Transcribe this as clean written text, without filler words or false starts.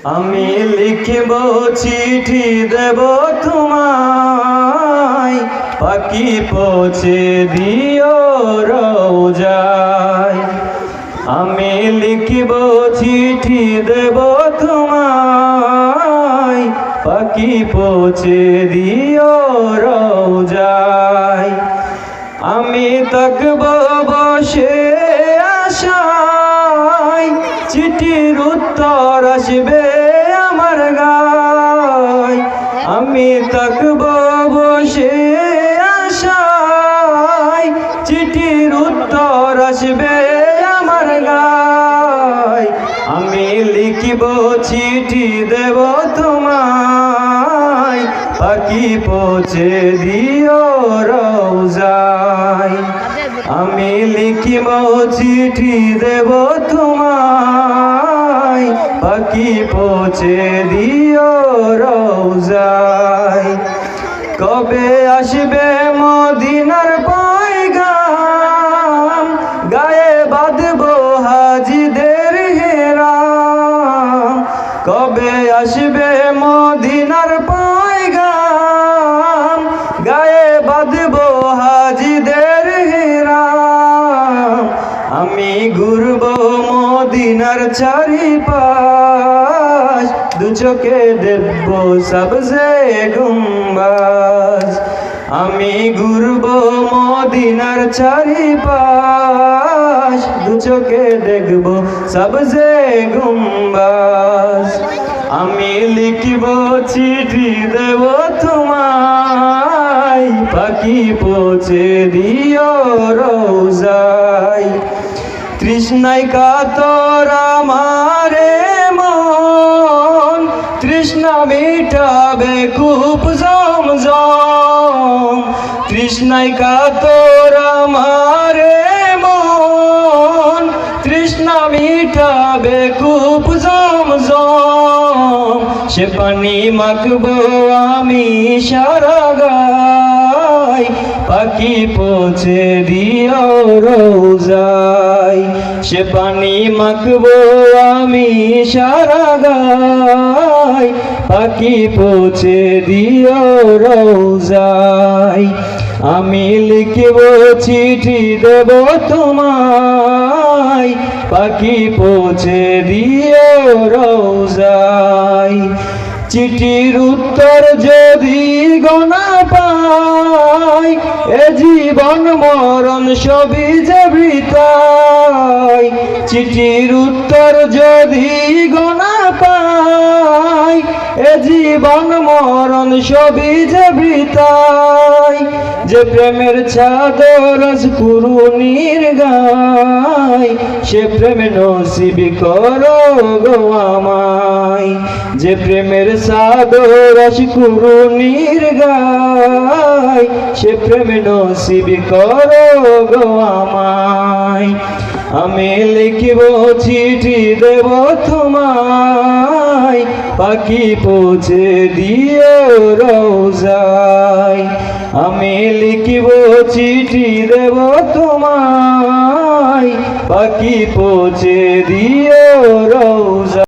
আমি লিখব চিঠি দেব তোমায়, পাখি পৌঁছে দিও রোজায়। আমি লিখব চিঠি দেব তোমায়, পাখি পৌঁছে দিও রোজায়। আমি থাকব বসে আশায়, চিঠির উত্তর আসবে আমার গায়। আমি থাকব বসে আশায়, চিঠির উত্তর আসবে আমার গায়। আমি লিখব চিঠি দেব তোমায়, পাখি পৌঁছে দিও রোজায়। আমি লিখব চিঠি দেব তোমায়, পাখি পৌঁছে দিও রোজায়। কবে আসবে মদিনার পয়গাম, গায়ে বাঁধবো হাজিদের হেরাম। কবে আসবে মদিনার পয়গাম, গায়ে বাঁধবো হাজিদের হেরাম। আমি ঘুরবো মদিনার চারিপাশ, দু চোখে দেখবো সবজে গুম্বাজ। আমি ঘুরবো মদিনার চারিপাশ, দু চোখে দেখবো সবজে গুম্বাজ। আমি লিখব চিঠি দেব তোমায়, পাখি পৌঁছে দিও রোজায়। তৃষ্ণায় কাতর আমারে মন, তৃষ্ণা মিটাবে কূপ জমজম। তৃষ্ণায় কাতর আমারে মন, তৃষ্ণা মিটাবে কূপ জমজম। সে পানি মাখবো আমি সারা গায়, পাখি পৌঁছে দিও রোজায়। সে পানি মাখবো আমি সারা গায়, পাখি পৌঁছে দিও রোজায়। আমি লিখব চিঠি দেব তোমায়, পাখি পৌঁছে দিও রোজায়। চিঠির উত্তর যদি গোনা পাই, এ জীবন মরণ সবই যে বৃথায়। চিঠির উত্তর যদি গোনা পাই, এ জীবন মরণ সবই যে বৃথায়। যে প্রেমের চাদর আজ কুরুনির গায়, সে প্রেম নসিব করো গো আমায়। যে প্রেমের চাদর আজ কুরুনির গায়, সে প্রেম নসিব করো গো আমায়। আমি লিখব চিঠি দেব তোমায়, পাখি পৌঁছে দিও রোজায়। আমি লিখব চিঠি দেব তোমায়, পাখি পৌঁছে দিও রোজায়।